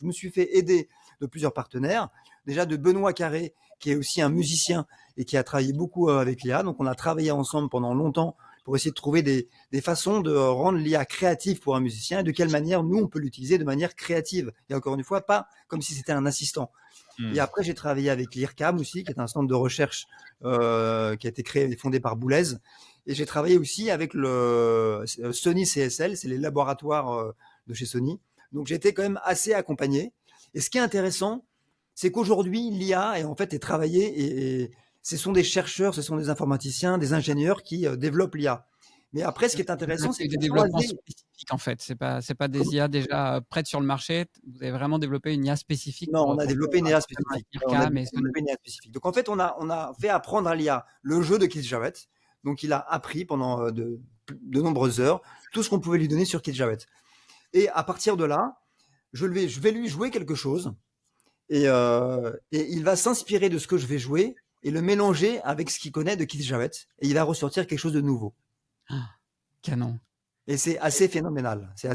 je me suis fait aider de plusieurs partenaires. Déjà de Benoît Carré, qui est aussi un musicien et qui a travaillé beaucoup avec l'IA. Donc, on a travaillé ensemble pendant longtemps pour essayer de trouver des façons de rendre l'IA créative pour un musicien et de quelle manière nous, on peut l'utiliser de manière créative. Et encore une fois, pas comme si c'était un assistant. Et après, j'ai travaillé avec l'IRCAM aussi, qui est un centre de recherche qui a été créé et fondé par Boulez. Et j'ai travaillé aussi avec le Sony CSL, c'est les laboratoires de chez Sony. Donc j'étais quand même assez accompagné. Et ce qui est intéressant, c'est qu'aujourd'hui, l'IA est travaillée et ce sont des chercheurs, ce sont des informaticiens, des ingénieurs qui développent l'IA. Mais après, ce qui est intéressant, c'est Des que développements spécifiques en fait. C'est pas des IA déjà prêtes sur le marché. Vous avez vraiment développé une IA spécifique non, on a développé une IA avec spécifique. IRCAM et Sony. Développé une IA spécifique. Donc en fait, on a fait apprendre à l'IA le jeu de Keith Jarrett. Donc il a appris pendant de nombreuses heures tout ce qu'on pouvait lui donner sur Keith Jarrett. Et à partir de là, je vais lui jouer quelque chose et il va s'inspirer de ce que je vais jouer et le mélanger avec ce qu'il connaît de Keith Jarrett et il va ressortir quelque chose de nouveau. Canon. Et c'est assez phénoménal. C'est assez